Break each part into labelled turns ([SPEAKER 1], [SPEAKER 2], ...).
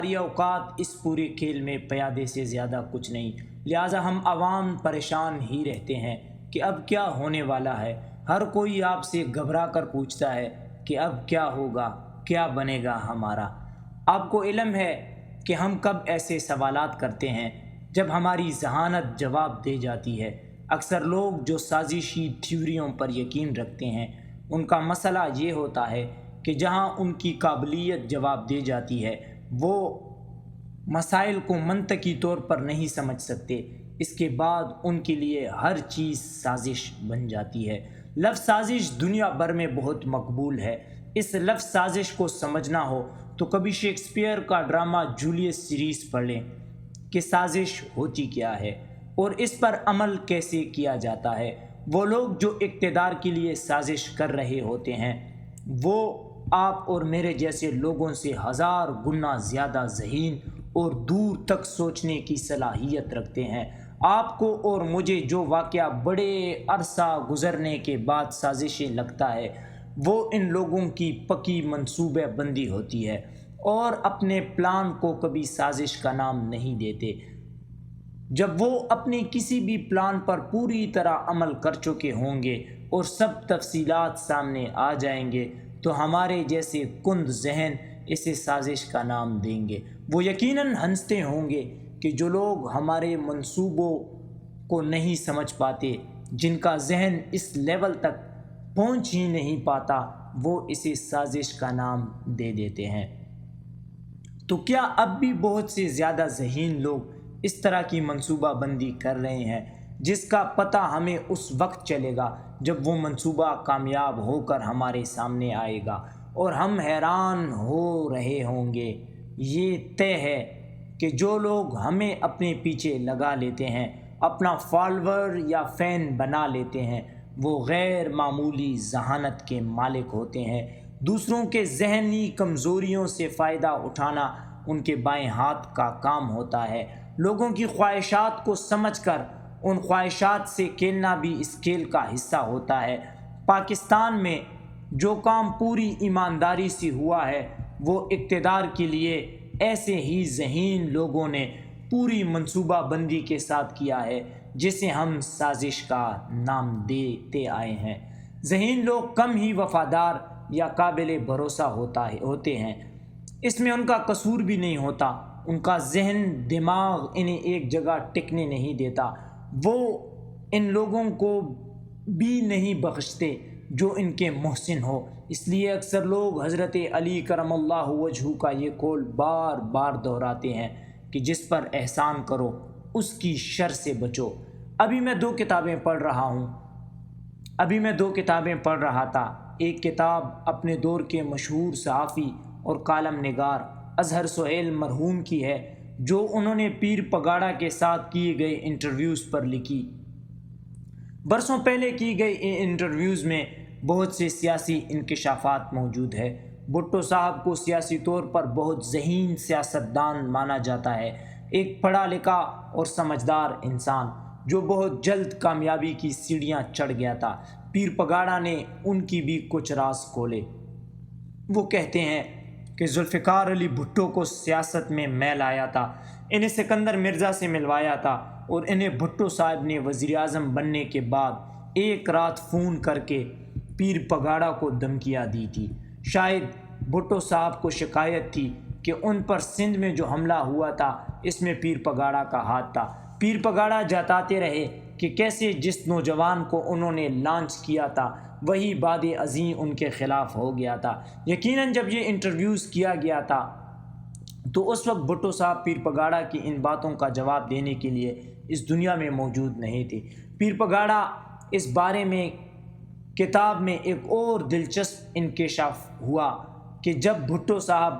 [SPEAKER 1] ہماری اوقات اس پورے کھیل میں پیادے سے زیادہ کچھ نہیں، لہٰذا ہم عوام پریشان ہی رہتے ہیں کہ اب کیا ہونے والا ہے۔ ہر کوئی آپ سے گھبرا کر پوچھتا ہے کہ اب کیا ہوگا، کیا بنے گا ہمارا۔ آپ کو علم ہے کہ ہم کب ایسے سوالات کرتے ہیں جب ہماری ذہانت جواب دے جاتی ہے۔ اکثر لوگ جو سازشی تھیوریوں پر یقین رکھتے ہیں، ان کا مسئلہ یہ ہوتا ہے کہ جہاں ان کی قابلیت جواب دے جاتی ہے، وہ مسائل کو منطقی طور پر نہیں سمجھ سکتے۔ اس کے بعد ان کے لیے ہر چیز سازش بن جاتی ہے۔ لفظ سازش دنیا بھر میں بہت مقبول ہے۔ اس لفظ سازش کو سمجھنا ہو تو کبھی شیکسپیئر کا ڈرامہ جولیس سیریز پڑھ لیں کہ سازش ہوتی کیا ہے اور اس پر عمل کیسے کیا جاتا ہے۔ وہ لوگ جو اقتدار کے لیے سازش کر رہے ہوتے ہیں، وہ آپ اور میرے جیسے لوگوں سے ہزار گنا زیادہ ذہین اور دور تک سوچنے کی صلاحیت رکھتے ہیں۔ آپ کو اور مجھے جو واقعہ بڑے عرصہ گزرنے کے بعد سازشیں لگتا ہے، وہ ان لوگوں کی پکی منصوبہ بندی ہوتی ہے اور اپنے پلان کو کبھی سازش کا نام نہیں دیتے۔ جب وہ اپنے کسی بھی پلان پر پوری طرح عمل کر چکے ہوں گے اور سب تفصیلات سامنے آ جائیں گے تو ہمارے جیسے کند ذہن اسے سازش کا نام دیں گے۔ وہ یقیناً ہنستے ہوں گے کہ جو لوگ ہمارے منصوبوں کو نہیں سمجھ پاتے، جن کا ذہن اس لیول تک پہنچ ہی نہیں پاتا، وہ اسے سازش کا نام دے دیتے ہیں۔ تو کیا اب بھی بہت سے زیادہ ذہین لوگ اس طرح کی منصوبہ بندی کر رہے ہیں، جس کا پتہ ہمیں اس وقت چلے گا جب وہ منصوبہ کامیاب ہو کر ہمارے سامنے آئے گا اور ہم حیران ہو رہے ہوں گے۔ یہ طے ہے کہ جو لوگ ہمیں اپنے پیچھے لگا لیتے ہیں، اپنا فالوور یا فین بنا لیتے ہیں، وہ غیر معمولی ذہانت کے مالک ہوتے ہیں۔ دوسروں کے ذہنی کمزوریوں سے فائدہ اٹھانا ان کے بائیں ہاتھ کا کام ہوتا ہے۔ لوگوں کی خواہشات کو سمجھ کر ان خواہشات سے کھیلنا بھی اس کھیل کا حصہ ہوتا ہے۔ پاکستان میں جو کام پوری ایمانداری سے ہوا ہے، وہ اقتدار کے لیے ایسے ہی ذہین لوگوں نے پوری منصوبہ بندی کے ساتھ کیا ہے، جسے ہم سازش کا نام دیتے آئے ہیں۔ ذہین لوگ کم ہی وفادار یا قابل بھروسہ ہوتے ہیں۔ اس میں ان کا قصور بھی نہیں ہوتا، ان کا ذہن دماغ انہیں ایک جگہ ٹکنے نہیں دیتا۔ وہ ان لوگوں کو بھی نہیں بخشتے جو ان کے محسن ہو۔ اس لیے اکثر لوگ حضرت علی کرم اللہ وجہہ کا یہ قول بار بار دہراتے ہیں کہ جس پر احسان کرو اس کی شر سے بچو۔ ابھی میں دو کتابیں پڑھ رہا تھا۔ ایک کتاب اپنے دور کے مشہور صحافی اور کالم نگار اظہر سہیل مرحوم کی ہے، جو انہوں نے پیر پگاڑا کے ساتھ کیے گئے انٹرویوز پر لکھی۔ برسوں پہلے کی گئی ان انٹرویوز میں بہت سے سیاسی انکشافات موجود ہے۔ بھٹو صاحب کو سیاسی طور پر بہت ذہین سیاستدان مانا جاتا ہے، ایک پڑھا لکھا اور سمجھدار انسان جو بہت جلد کامیابی کی سیڑھیاں چڑھ گیا تھا۔ پیر پگاڑا نے ان کی بھی کچھ راز کھولے۔ وہ کہتے ہیں کہ ذوالفقار علی بھٹو کو سیاست میں میل آیا تھا، انہیں سکندر مرزا سے ملوایا تھا اور انہیں بھٹو صاحب نے وزیر اعظم بننے کے بعد ایک رات فون کر کے پیر پگاڑا کو دھمکیاں دی تھی۔ شاید بھٹو صاحب کو شکایت تھی کہ ان پر سندھ میں جو حملہ ہوا تھا اس میں پیر پگاڑا کا ہاتھ تھا۔ پیر پگاڑا جتاتے رہے کہ کیسے جس نوجوان کو انہوں نے لانچ کیا تھا وہی باد ازیں ان کے خلاف ہو گیا تھا۔ یقیناً جب یہ انٹرویوز کیا گیا تھا تو اس وقت بھٹو صاحب پیر پگاڑا کی ان باتوں کا جواب دینے کے لیے اس دنیا میں موجود نہیں تھے۔ پیر پگاڑا اس بارے میں کتاب میں ایک اور دلچسپ انکشاف ہوا کہ جب بھٹو صاحب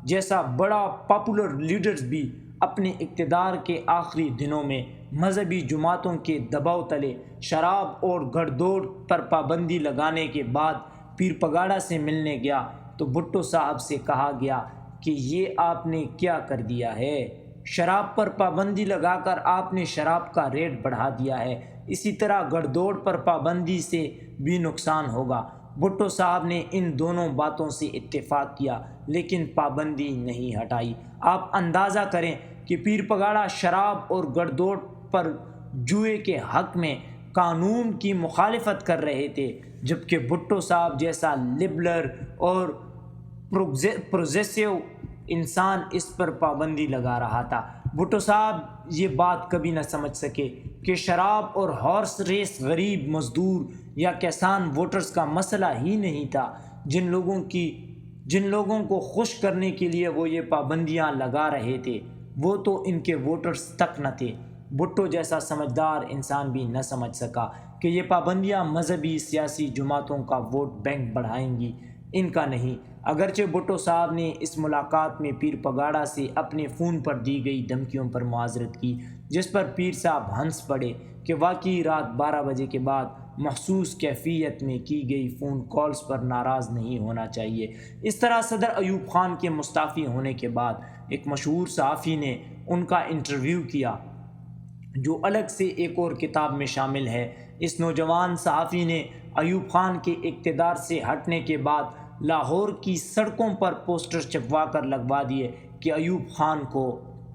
[SPEAKER 1] جیسا بڑا پاپولر لیڈرز بھی اپنے اقتدار کے آخری دنوں میں مذہبی جماعتوں کے دباؤ تلے شراب اور گھڑ دوڑ پر پابندی لگانے کے بعد پیر پگاڑا سے ملنے گیا تو بھٹو صاحب سے کہا گیا کہ یہ آپ نے کیا کر دیا ہے، شراب پر پابندی لگا کر آپ نے شراب کا ریٹ بڑھا دیا ہے، اسی طرح گھڑ دوڑ پر پابندی سے بھی نقصان ہوگا۔ بھٹو صاحب نے ان دونوں باتوں سے اتفاق کیا لیکن پابندی نہیں ہٹائی۔ آپ اندازہ کریں کہ پیر پگاڑا شراب اور گڑدوڑ پر جوئے کے حق میں قانون کی مخالفت کر رہے تھے، جبکہ بھٹو صاحب جیسا لبرل اور پروگریسو انسان اس پر پابندی لگا رہا تھا۔ بھٹو صاحب یہ بات کبھی نہ سمجھ سکے کہ شراب اور ہارس ریس غریب مزدور یا کسان ووٹرز کا مسئلہ ہی نہیں تھا۔ جن لوگوں کو خوش کرنے کے لیے وہ یہ پابندیاں لگا رہے تھے وہ تو ان کے ووٹرز تک نہ تھے۔ بھٹو جیسا سمجھدار انسان بھی نہ سمجھ سکا کہ یہ پابندیاں مذہبی سیاسی جماعتوں کا ووٹ بینک بڑھائیں گی، ان کا نہیں۔ اگرچہ بھٹو صاحب نے اس ملاقات میں پیر پگاڑا سے اپنے فون پر دی گئی دھمکیوں پر معذرت کی، جس پر پیر صاحب ہنس پڑے کہ واقعی رات 12 بجے کے بعد مخصوص کیفیت میں کی گئی فون کالز پر ناراض نہیں ہونا چاہیے۔ اس طرح صدر ایوب خان کے مستعفی ہونے کے بعد ایک مشہور صحافی نے ان کا انٹرویو کیا، جو الگ سے ایک اور کتاب میں شامل ہے۔ اس نوجوان صحافی نے ایوب خان کے اقتدار سے ہٹنے کے بعد لاہور کی سڑکوں پر پوسٹر چھپوا کر لگوا دیے کہ ایوب خان کو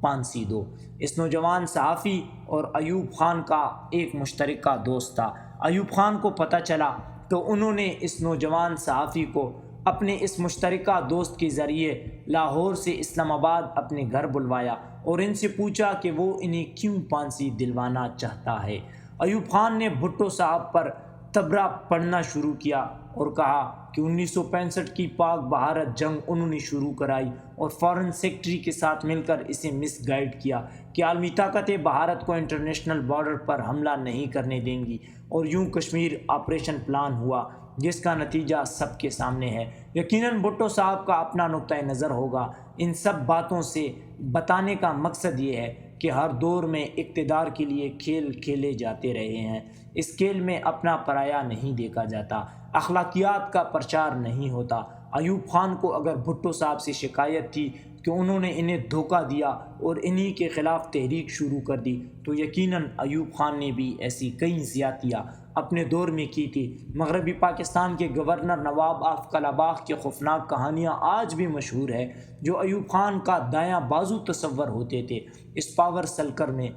[SPEAKER 1] پھانسی دو۔ اس نوجوان صحافی اور ایوب خان کا ایک مشترکہ دوست تھا۔ ایوب خان کو پتہ چلا تو انہوں نے اس نوجوان صحافی کو اپنے اس مشترکہ دوست کے ذریعے لاہور سے اسلام آباد اپنے گھر بلوایا اور ان سے پوچھا کہ وہ انہیں کیوں پھانسی دلوانا چاہتا ہے۔ ایوب خان نے بھٹو صاحب پر تبرہ پڑھنا شروع کیا اور کہا کہ 1965 کی پاک بھارت جنگ انہوں نے شروع کرائی اور فارن سیکرٹری کے ساتھ مل کر اسے مس گائیڈ کیا کہ عالمی طاقتیں بھارت کو انٹرنیشنل بارڈر پر حملہ نہیں کرنے دیں گی، اور یوں کشمیر آپریشن پلان ہوا جس کا نتیجہ سب کے سامنے ہے۔ یقیناً بھٹو صاحب کا اپنا نقطہ نظر ہوگا۔ ان سب باتوں سے بتانے کا مقصد یہ ہے کہ ہر دور میں اقتدار کے لیے کھیل کھیلے جاتے رہے ہیں۔ اس کھیل میں اپنا پرایا نہیں دیکھا جاتا، اخلاقیات کا پرچار نہیں ہوتا۔ ایوب خان کو اگر بھٹو صاحب سے شکایت تھی کہ انہوں نے انہیں دھوکہ دیا اور انہی کے خلاف تحریک شروع کر دی، تو یقیناً ایوب خان نے بھی ایسی کئی زیادتیاں اپنے دور میں کی تھی۔ مغربی پاکستان کے گورنر نواب آف کلاباغ کی خوفناک کہانیاں آج بھی مشہور ہے، جو ایوب خان کا دایاں بازو تصور ہوتے تھے۔ اس پاور سرکل میں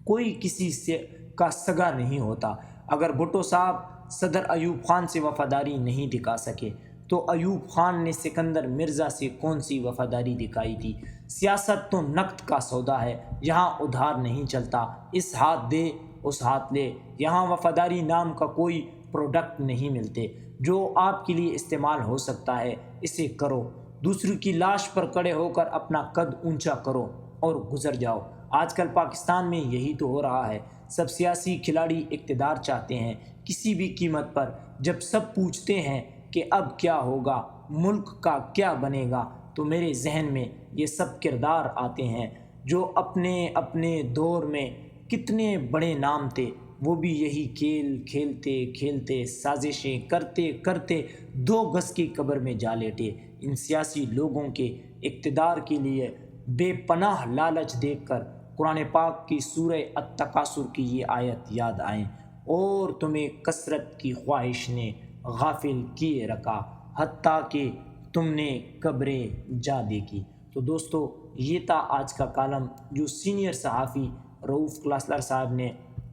[SPEAKER 1] کوئی کسی سے کا سگا نہیں ہوتا۔ اگر بھٹو صاحب صدر ایوب خان سے وفاداری نہیں دکھا سکے تو ایوب خان نے سکندر مرزا سے کون سی وفاداری دکھائی تھی؟ سیاست تو نقد کا سودا ہے، یہاں ادھار نہیں چلتا، اس ہاتھ دے اس ہاتھ لے۔ یہاں وفاداری نام کا کوئی پروڈکٹ نہیں ملتے۔ جو آپ کے لیے استعمال ہو سکتا ہے اسے کرو، دوسروں کی لاش پر کھڑے ہو کر اپنا قد اونچا کرو اور گزر جاؤ۔ آج کل پاکستان میں یہی تو ہو رہا ہے۔ سب سیاسی کھلاڑی اقتدار چاہتے ہیں کسی بھی قیمت پر۔ جب سب پوچھتے ہیں کہ اب کیا ہوگا، ملک کا کیا بنے گا، تو میرے ذہن میں یہ سب کردار آتے ہیں جو اپنے اپنے دور میں کتنے بڑے نام تھے، وہ بھی یہی کھیل کھیلتے کھیلتے، سازشیں کرتے کرتے 2 گز کی قبر میں جا لیٹے۔ ان سیاسی لوگوں کے اقتدار کے لیے بے پناہ لالچ دیکھ کر قرآن پاک کی سورہ التکاثر کی یہ آیت یاد آئیں، اور تمہیں کثرت کی خواہش نے غافل کیے رکھا حتیٰ کہ تم نے قبریں جا دیکھی۔ تو دوستو، یہ تھا آج کا کالم جو سینئر صحافی رؤوف کلاسلر صاحب نے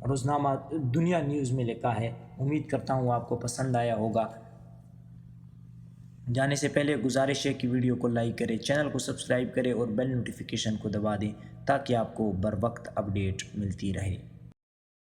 [SPEAKER 1] روزنامہ دنیا نیوز میں لکھا ہے۔ امید کرتا ہوں آپ کو پسند آیا ہوگا۔ جانے سے پہلے گزارش ہے کہ ویڈیو کو لائک کریں، چینل کو سبسکرائب کریں اور بیل نوٹیفیکیشن کو دبا دیں تاکہ آپ کو بر وقت اپڈیٹ ملتی رہے۔